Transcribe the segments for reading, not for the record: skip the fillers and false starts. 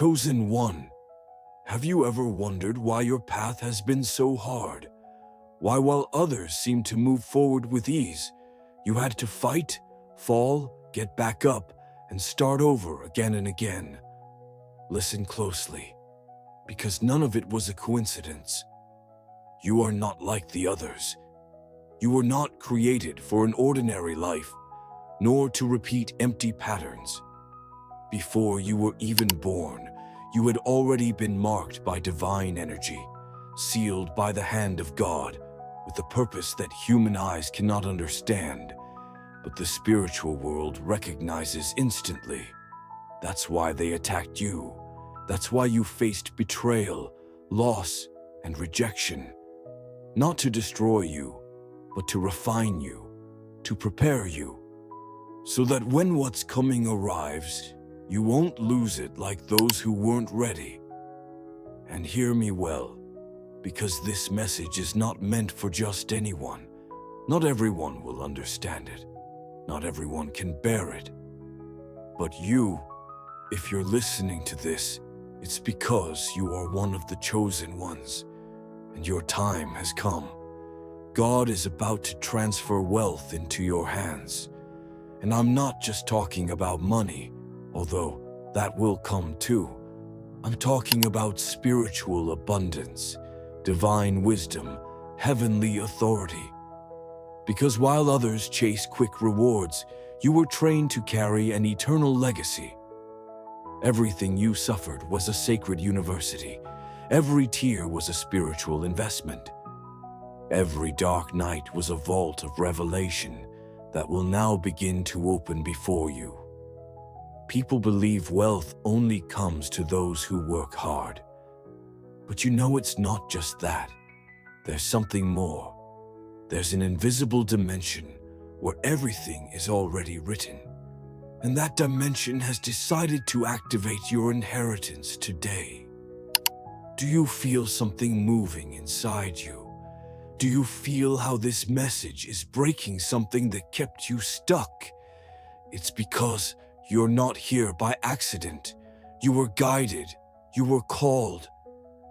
Chosen one, have you ever wondered why your path has been so hard? Why, while others seem to move forward with ease, you had to fight, fall, get back up, and start over again and again? Listen closely, because none of it was a coincidence. You are not like the others. You were not created for an ordinary life, nor to repeat empty patterns. Before you were even born, you had already been marked by divine energy, sealed by the hand of God, with a purpose that human eyes cannot understand, but the spiritual world recognizes instantly. That's why they attacked you. That's why you faced betrayal, loss, and rejection. Not to destroy you, but to refine you, to prepare you, so that when what's coming arrives, you won't lose it like those who weren't ready. And hear me well, because this message is not meant for just anyone. Not everyone will understand it. Not everyone can bear it. But you, if you're listening to this, it's because you are one of the chosen ones, and your time has come. God is about to transfer wealth into your hands. And I'm not just talking about money, although that will come too. I'm talking about spiritual abundance, divine wisdom, heavenly authority. Because while others chase quick rewards, you were trained to carry an eternal legacy. Everything you suffered was a sacred university. Every tear was a spiritual investment. Every dark night was a vault of revelation that will now begin to open before you. People believe wealth only comes to those who work hard. But you know it's not just that. There's something more. There's an invisible dimension where everything is already written. And that dimension has decided to activate your inheritance today. Do you feel something moving inside you? Do you feel how this message is breaking something that kept you stuck? It's because you're not here by accident. You were guided, you were called,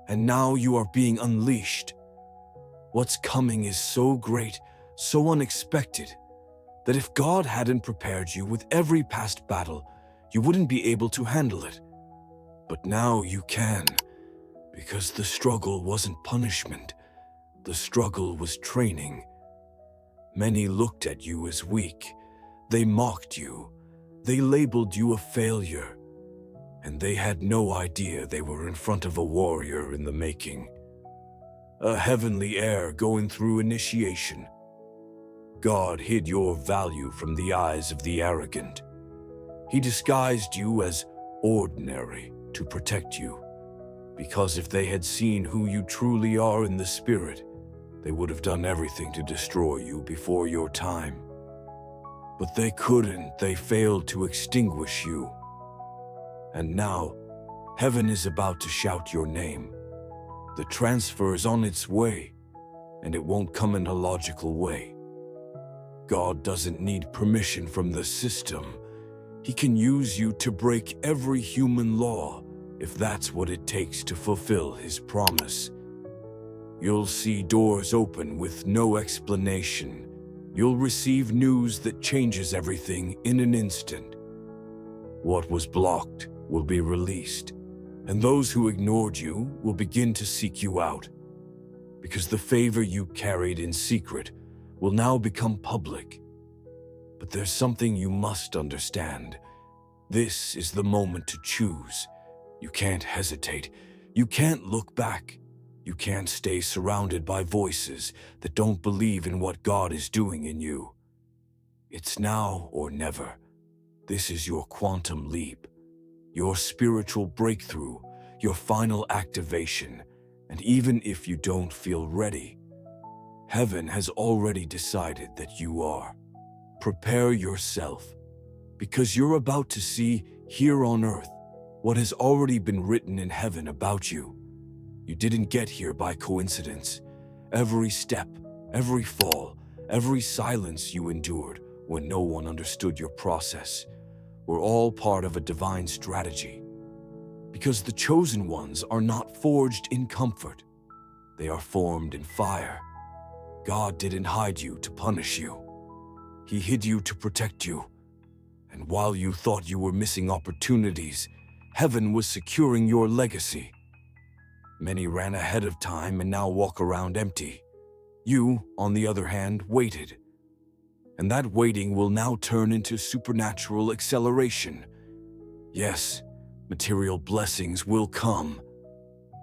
and now you are being unleashed. What's coming is so great, so unexpected, that if God hadn't prepared you with every past battle, you wouldn't be able to handle it. But now you can, because the struggle wasn't punishment. The struggle was training. Many looked at you as weak. They mocked you. They labeled you a failure. And they had no idea they were in front of a warrior in the making. A heavenly heir going through initiation. God hid your value from the eyes of the arrogant. He disguised you as ordinary to protect you. Because if they had seen who you truly are in the spirit, they would have done everything to destroy you before your time. But they couldn't. They failed to extinguish you. And now, heaven is about to shout your name. The transfer is on its way, and it won't come in a logical way. God doesn't need permission from the system. He can use you to break every human law, if that's what it takes to fulfill His promise. You'll see doors open with no explanation. You'll receive news that changes everything in an instant. What was blocked will be released, and those who ignored you will begin to seek you out. Because the favor you carried in secret will now become public. But there's something you must understand. This is the moment to choose. You can't hesitate. You can't look back. You can't stay surrounded by voices that don't believe in what God is doing in you. It's now or never. This is your quantum leap, your spiritual breakthrough, your final activation. And even if you don't feel ready, heaven has already decided that you are. Prepare yourself, because you're about to see here on earth what has already been written in heaven about you. You didn't get here by coincidence. Every step, every fall, every silence you endured when no one understood your process were all part of a divine strategy. Because the chosen ones are not forged in comfort. They are formed in fire. God didn't hide you to punish you. He hid you to protect you. And while you thought you were missing opportunities, heaven was securing your legacy. Many ran ahead of time and now walk around empty. You, on the other hand, waited. And that waiting will now turn into supernatural acceleration. Yes, material blessings will come.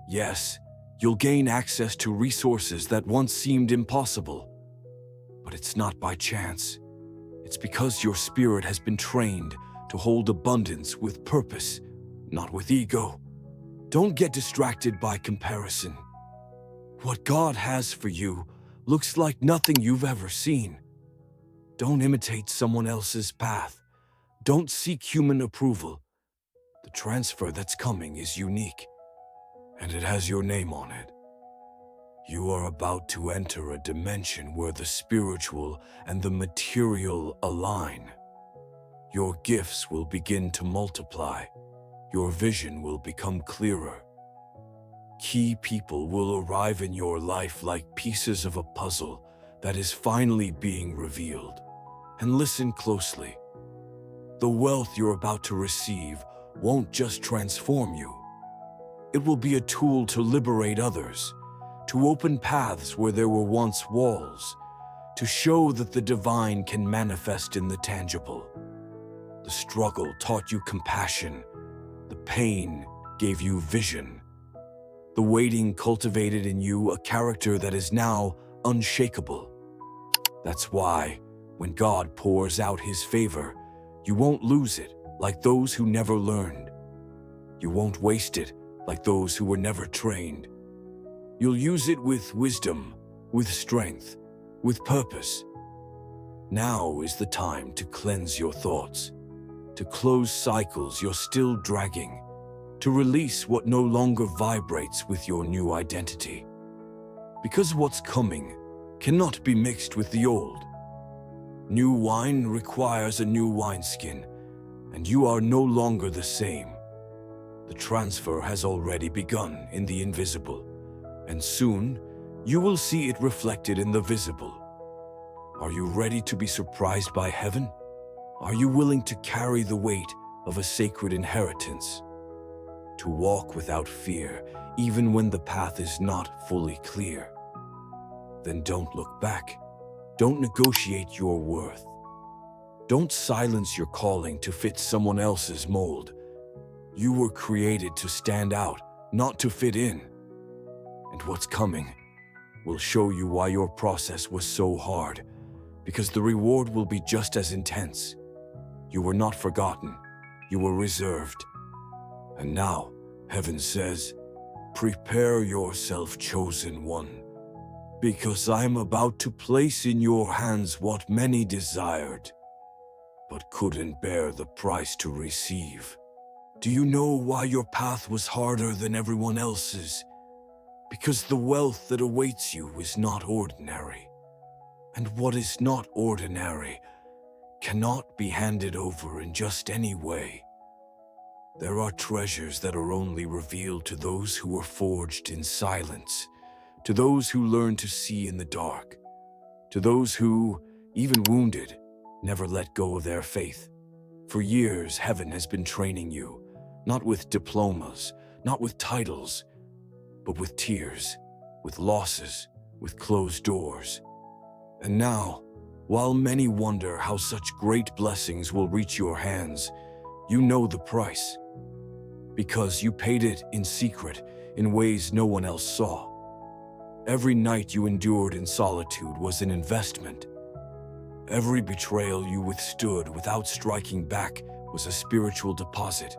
Yes, you'll gain access to resources that once seemed impossible. But it's not by chance. It's because your spirit has been trained to hold abundance with purpose, not with ego. Don't get distracted by comparison. What God has for you looks like nothing you've ever seen. Don't imitate someone else's path. Don't seek human approval. The transfer that's coming is unique, and it has your name on it. You are about to enter a dimension where the spiritual and the material align. Your gifts will begin to multiply. Your vision will become clearer. Key people will arrive in your life like pieces of a puzzle that is finally being revealed. And listen closely. The wealth you're about to receive won't just transform you. It will be a tool to liberate others, to open paths where there were once walls, to show that the divine can manifest in the tangible. The struggle taught you compassion. The pain gave you vision. The waiting cultivated in you a character that is now unshakable. That's why, when God pours out His favor, you won't lose it like those who never learned. You won't waste it like those who were never trained. You'll use it with wisdom, with strength, with purpose. Now is the time to cleanse your thoughts, to close cycles you're still dragging, to release what no longer vibrates with your new identity. Because what's coming cannot be mixed with the old. New wine requires a new wineskin, and you are no longer the same. The transfer has already begun in the invisible, and soon you will see it reflected in the visible. Are you ready to be surprised by heaven? Are you willing to carry the weight of a sacred inheritance? To walk without fear, even when the path is not fully clear? Then don't look back. Don't negotiate your worth. Don't silence your calling to fit someone else's mold. You were created to stand out, not to fit in. And what's coming will show you why your process was so hard, because the reward will be just as intense. You were not forgotten. You were reserved. And now, heaven says, prepare yourself, chosen one, because I'm about to place in your hands what many desired, but couldn't bear the price to receive. Do you know why your path was harder than everyone else's? Because the wealth that awaits you is not ordinary. And what is not ordinary cannot be handed over in just any way. There are treasures that are only revealed to those who were forged in silence, to those who learn to see in the dark, to those who, even wounded, never let go of their faith. For years, heaven has been training you, not with diplomas, not with titles, but with tears, with losses, with closed doors. And now, while many wonder how such great blessings will reach your hands, you know the price. Because you paid it in secret, in ways no one else saw. Every night you endured in solitude was an investment. Every betrayal you withstood without striking back was a spiritual deposit.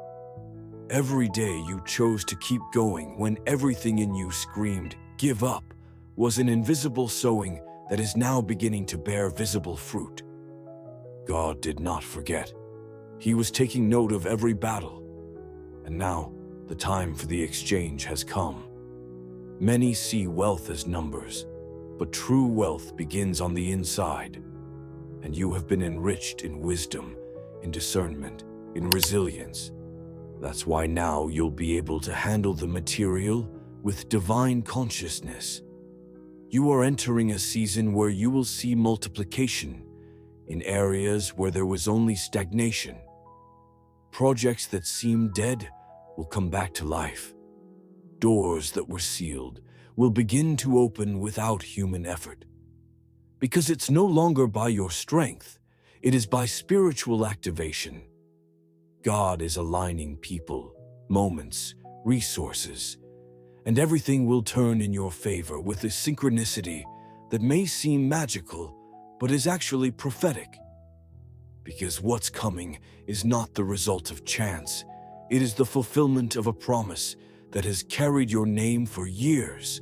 Every day you chose to keep going when everything in you screamed, "Give up," was an invisible sowing that is now beginning to bear visible fruit. God did not forget. He was taking note of every battle. And now, the time for the exchange has come. Many see wealth as numbers, but true wealth begins on the inside. And you have been enriched in wisdom, in discernment, in resilience. That's why now you'll be able to handle the material with divine consciousness. You are entering a season where you will see multiplication in areas where there was only stagnation. Projects that seemed dead will come back to life. Doors that were sealed will begin to open without human effort. Because it's no longer by your strength, it is by spiritual activation. God is aligning people, moments, resources, and everything will turn in your favor with a synchronicity that may seem magical, but is actually prophetic. Because what's coming is not the result of chance. It is the fulfillment of a promise that has carried your name for years.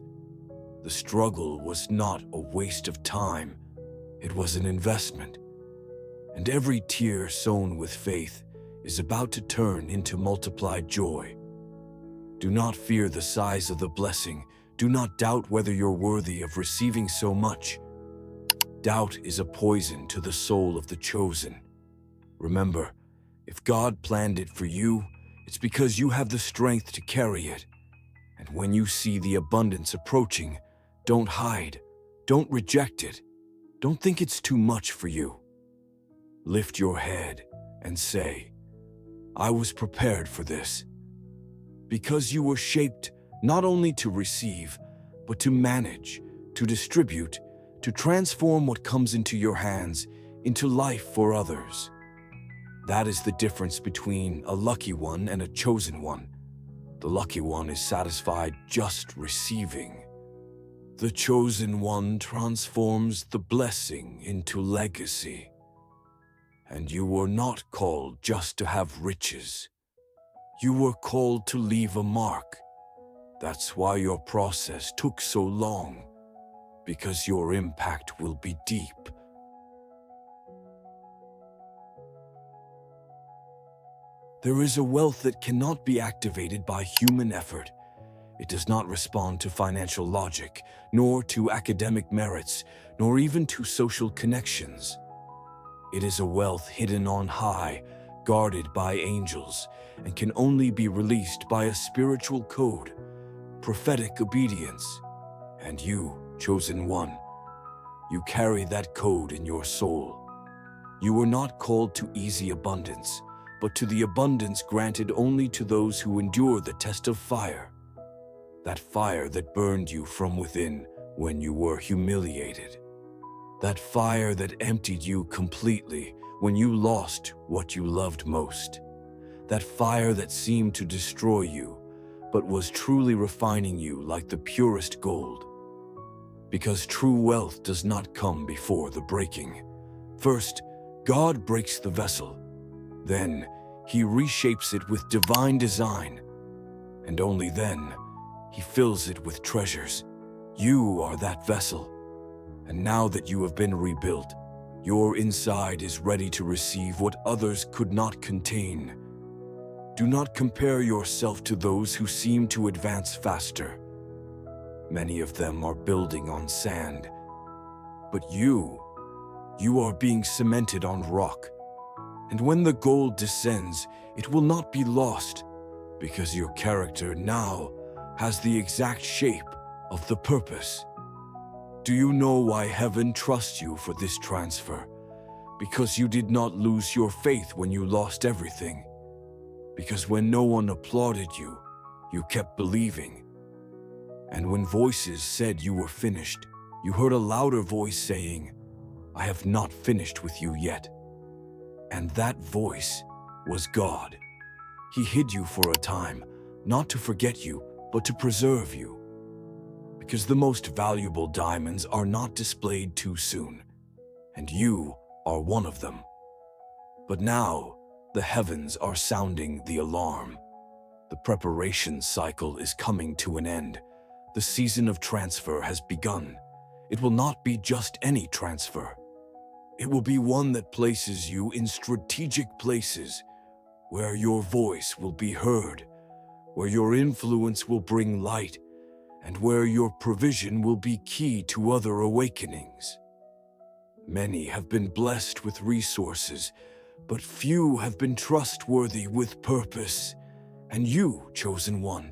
The struggle was not a waste of time. It was an investment. And every tear sown with faith is about to turn into multiplied joy. Do not fear the size of the blessing. Do not doubt whether you're worthy of receiving so much. Doubt is a poison to the soul of the chosen. Remember, if God planned it for you, it's because you have the strength to carry it. And when you see the abundance approaching, don't hide. Don't reject it. Don't think it's too much for you. Lift your head and say, I was prepared for this. Because you were shaped not only to receive, but to manage, to distribute, to transform what comes into your hands into life for others. That is the difference between a lucky one and a chosen one. The lucky one is satisfied just receiving. The chosen one transforms the blessing into legacy. And you were not called just to have riches. You were called to leave a mark. That's why your process took so long, because your impact will be deep. There is a wealth that cannot be activated by human effort. It does not respond to financial logic, nor to academic merits, nor even to social connections. It is a wealth hidden on high, guarded by angels, and can only be released by a spiritual code, prophetic obedience. And you, chosen one, you carry that code in your soul. You were not called to easy abundance, but to the abundance granted only to those who endure the test of fire. That fire that burned you from within when you were humiliated. That fire that emptied you completely when you lost what you loved most. That fire that seemed to destroy you, but was truly refining you like the purest gold. Because true wealth does not come before the breaking. First, God breaks the vessel. Then, He reshapes it with divine design. And only then, He fills it with treasures. You are that vessel. And now that you have been rebuilt, your inside is ready to receive what others could not contain. Do not compare yourself to those who seem to advance faster. Many of them are building on sand. But you are being cemented on rock. And when the gold descends, it will not be lost, because your character now has the exact shape of the purpose. Do you know why heaven trusts you for this transfer? Because you did not lose your faith when you lost everything. Because when no one applauded you, you kept believing. And when voices said you were finished, you heard a louder voice saying, I have not finished with you yet. And that voice was God. He hid you for a time, not to forget you, but to preserve you. Because the most valuable diamonds are not displayed too soon, and you are one of them. But now, the heavens are sounding the alarm. The preparation cycle is coming to an end. The season of transfer has begun. It will not be just any transfer. It will be one that places you in strategic places, where your voice will be heard, where your influence will bring light, and where your provision will be key to other awakenings. Many have been blessed with resources, but few have been trustworthy with purpose. And you, chosen one,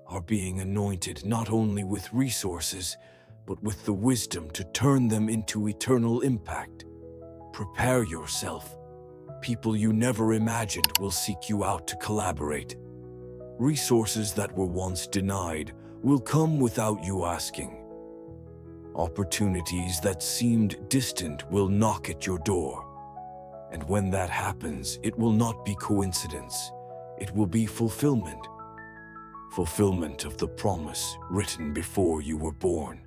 are being anointed not only with resources, but with the wisdom to turn them into eternal impact. Prepare yourself. People you never imagined will seek you out to collaborate. Resources that were once denied will come without you asking. Opportunities that seemed distant will knock at your door. And when that happens, it will not be coincidence. It will be fulfillment. Fulfillment of the promise written before you were born.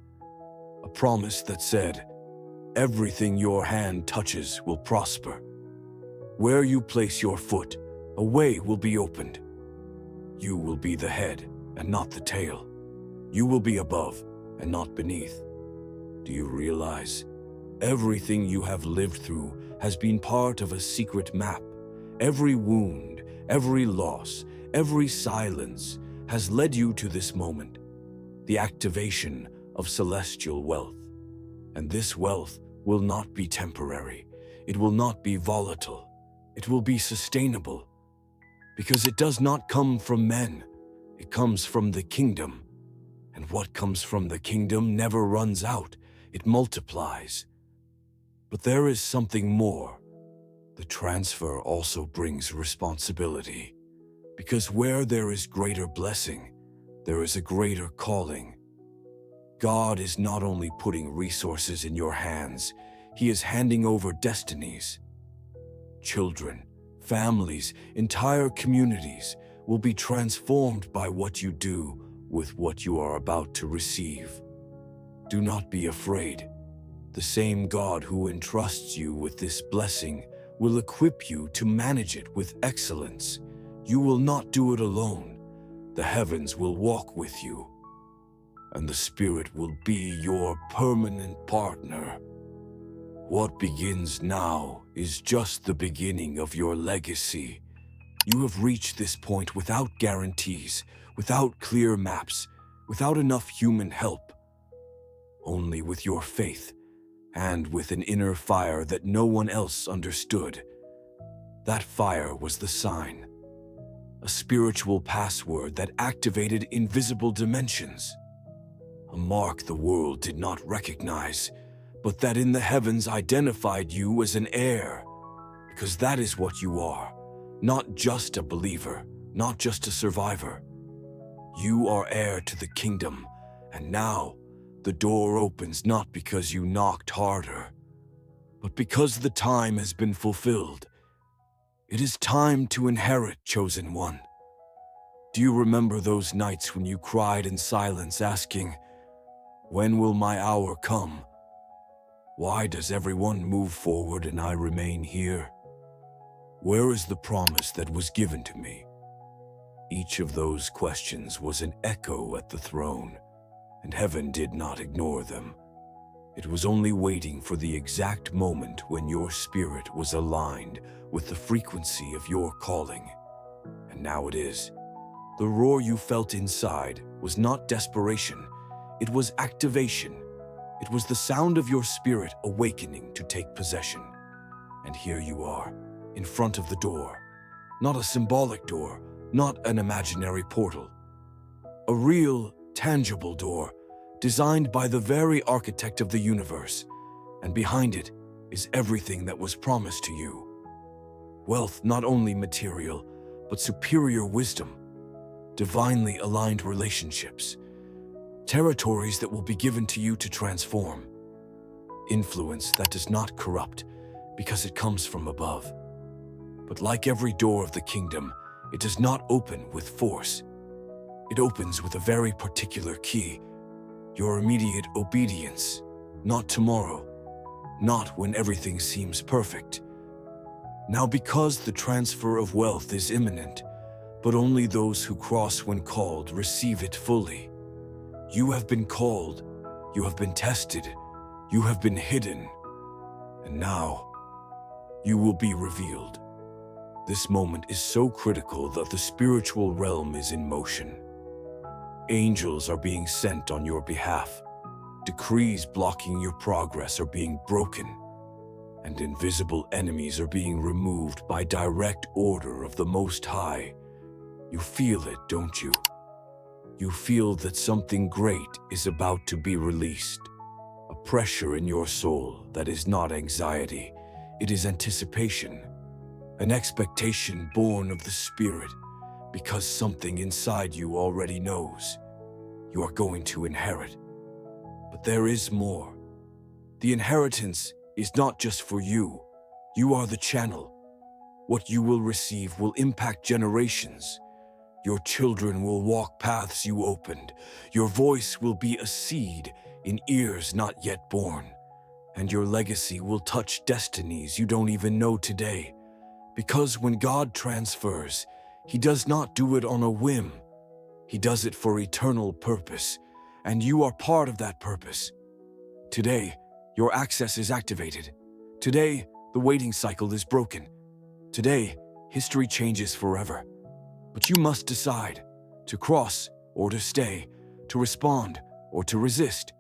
A promise that said, everything your hand touches will prosper. Where you place your foot, a way will be opened. You will be the head and not the tail. You will be above and not beneath. Do you realize? Everything you have lived through has been part of a secret map. Every wound, every loss, every silence has led you to this moment, the activation of celestial wealth. And this wealth will not be temporary. It will not be volatile. It will be sustainable. Because it does not come from men. It comes from the kingdom. And what comes from the kingdom never runs out. It multiplies. But there is something more. The transfer also brings responsibility. Because where there is greater blessing, there is a greater calling. God is not only putting resources in your hands, He is handing over destinies. Children, families, entire communities will be transformed by what you do with what you are about to receive. Do not be afraid. The same God who entrusts you with this blessing will equip you to manage it with excellence. You will not do it alone. The heavens will walk with you, and the Spirit will be your permanent partner. What begins now is just the beginning of your legacy. You have reached this point without guarantees, without clear maps, without enough human help. Only with your faith, and with an inner fire that no one else understood. That fire was the sign, a spiritual password that activated invisible dimensions. A mark the world did not recognize, but that in the heavens identified you as an heir, because that is what you are, not just a believer, not just a survivor. You are heir to the kingdom, and now the door opens not because you knocked harder, but because the time has been fulfilled. It is time to inherit, chosen one. Do you remember those nights when you cried in silence asking, when will my hour come? Why does everyone move forward and I remain here? Where is the promise that was given to me? Each of those questions was an echo at the throne, and heaven did not ignore them. It was only waiting for the exact moment when your spirit was aligned with the frequency of your calling. And now it is. The roar you felt inside was not desperation, it was activation. It was the sound of your spirit awakening to take possession. And here you are, in front of the door. Not a symbolic door, not an imaginary portal. A real, tangible door, designed by the very architect of the universe, and behind it is everything that was promised to you. Wealth not only material, but superior wisdom, divinely aligned relationships, territories that will be given to you to transform, influence that does not corrupt because it comes from above. But like every door of the kingdom, it does not open with force. It opens with a very particular key, your immediate obedience, not tomorrow, not when everything seems perfect. Now, because the transfer of wealth is imminent, but only those who cross when called receive it fully. You have been called, you have been tested, you have been hidden, and now you will be revealed. This moment is so critical that the spiritual realm is in motion. Angels are being sent on your behalf. Decrees blocking your progress are being broken, and invisible enemies are being removed by direct order of the Most High. You feel it, don't you? You feel that something great is about to be released. A pressure in your soul that is not anxiety, it is anticipation. An expectation born of the Spirit, because something inside you already knows you are going to inherit. But there is more. The inheritance is not just for you. You are the channel. What you will receive will impact generations. Your children will walk paths you opened. Your voice will be a seed in ears not yet born. And your legacy will touch destinies you don't even know today. Because when God transfers, He does not do it on a whim. He does it for eternal purpose, and you are part of that purpose. Today, your access is activated. Today, the waiting cycle is broken. Today, history changes forever. But you must decide to cross or to stay, to respond or to resist.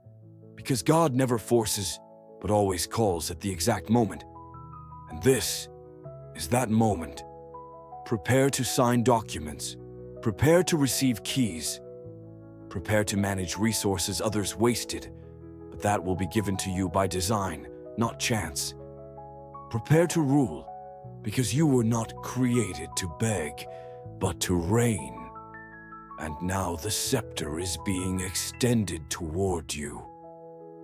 Because God never forces, but always calls at the exact moment. And this is that moment. Prepare to sign documents. Prepare to receive keys. Prepare to manage resources others wasted, but that will be given to you by design, not chance. Prepare to rule, because you were not created to beg, but to reign. And now the scepter is being extended toward you.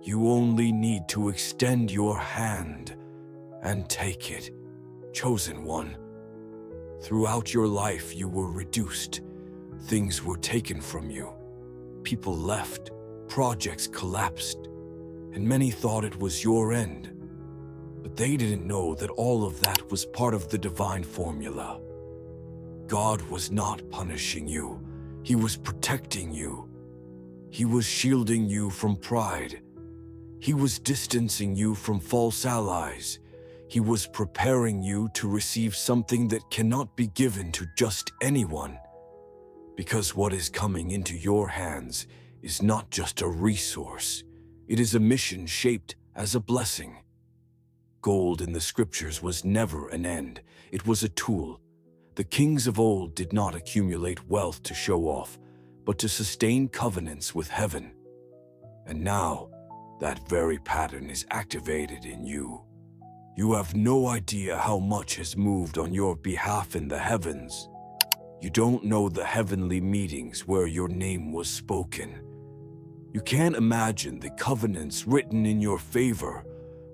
You only need to extend your hand and take it, chosen one. Throughout your life, you were reduced. Things were taken from you. People left. Projects collapsed. And many thought it was your end. But they didn't know that all of that was part of the divine formula. God was not punishing you. He was protecting you. He was shielding you from pride. He was distancing you from false allies. He was preparing you to receive something that cannot be given to just anyone. Because what is coming into your hands is not just a resource. It is a mission shaped as a blessing. Gold in the scriptures was never an end. It was a tool. The kings of old did not accumulate wealth to show off, but to sustain covenants with heaven. And now, that very pattern is activated in you. You have no idea how much has moved on your behalf in the heavens. You don't know the heavenly meetings where your name was spoken. You can't imagine the covenants written in your favor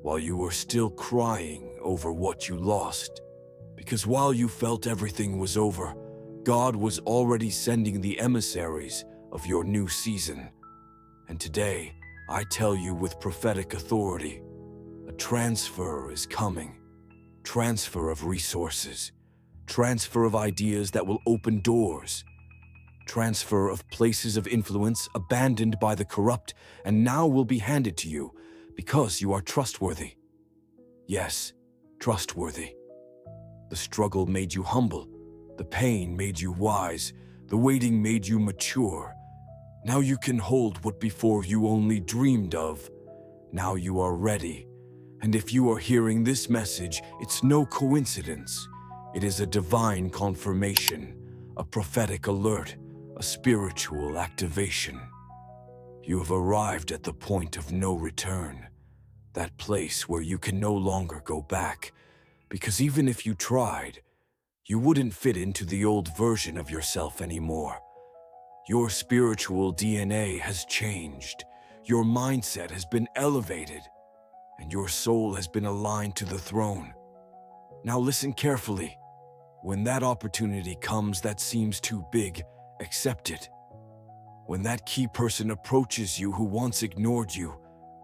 while you were still crying over what you lost. Because while you felt everything was over, God was already sending the emissaries of your new season. And today, I tell you with prophetic authority, a transfer is coming. Transfer of resources. Transfer of ideas that will open doors. Transfer of places of influence abandoned by the corrupt and now will be handed to you because you are trustworthy. Yes, trustworthy. The struggle made you humble. The pain made you wise. The waiting made you mature. Now you can hold what before you only dreamed of. Now you are ready. And if you are hearing this message, it's no coincidence. It is a divine confirmation, a prophetic alert, a spiritual activation. You have arrived at the point of no return, that place where you can no longer go back, because even if you tried, you wouldn't fit into the old version of yourself anymore. Your spiritual DNA has changed, your mindset has been elevated, and your soul has been aligned to the throne. Now listen carefully. When that opportunity comes that seems too big, accept it. When that key person approaches you who once ignored you,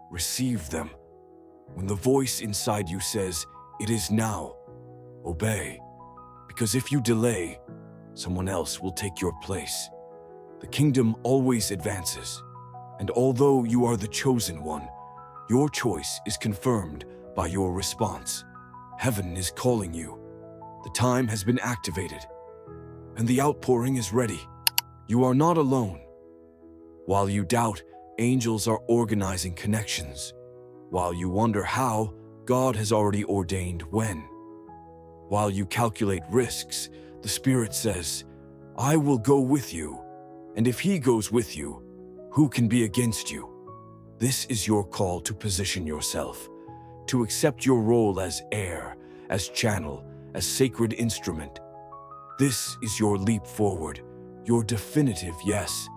receive them. When the voice inside you says, "It is now," obey. Because if you delay, someone else will take your place. The kingdom always advances, and although you are the chosen one, your choice is confirmed by your response. Heaven is calling you. The time has been activated, and the outpouring is ready. You are not alone. While you doubt, angels are organizing connections. While you wonder how, God has already ordained when. While you calculate risks, the Spirit says, I will go with you, and if he goes with you, who can be against you? This is your call to position yourself, to accept your role as heir, as channel, as sacred instrument. This is your leap forward, your definitive yes.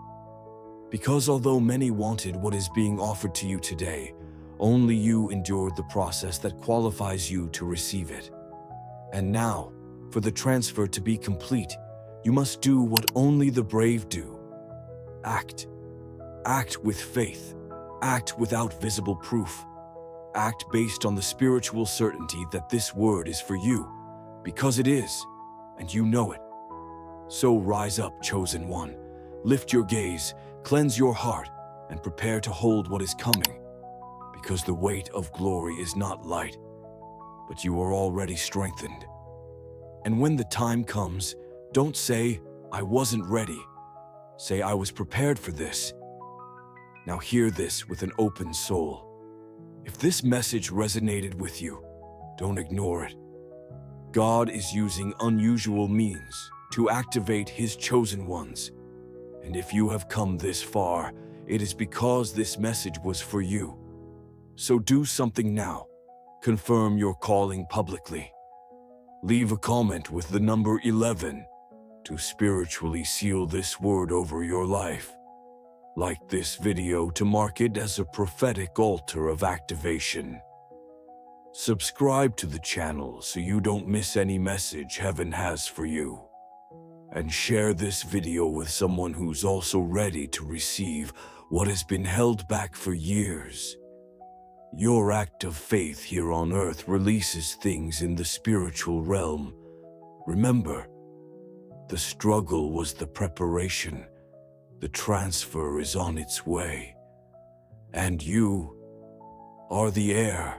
Because although many wanted what is being offered to you today, only you endured the process that qualifies you to receive it. And now, for the transfer to be complete, you must do what only the brave do. Act. Act with faith. Act without visible proof. Act based on the spiritual certainty that this word is for you, because it is, and you know it. So rise up, chosen one. Lift your gaze, cleanse your heart, and prepare to hold what is coming, because the weight of glory is not light, but you are already strengthened. And when the time comes, don't say, I wasn't ready. Say, I was prepared for this. Now hear this with an open soul. If this message resonated with you, don't ignore it. God is using unusual means to activate His chosen ones. And if you have come this far, it is because this message was for you. So do something now. Confirm your calling publicly. Leave a comment with the number 11 to spiritually seal this word over your life. Like this video to mark it as a prophetic altar of activation. Subscribe to the channel so you don't miss any message heaven has for you. And share this video with someone who's also ready to receive what has been held back for years. Your act of faith here on earth releases things in the spiritual realm. Remember, the struggle was the preparation. The transfer is on its way. And you are the heir,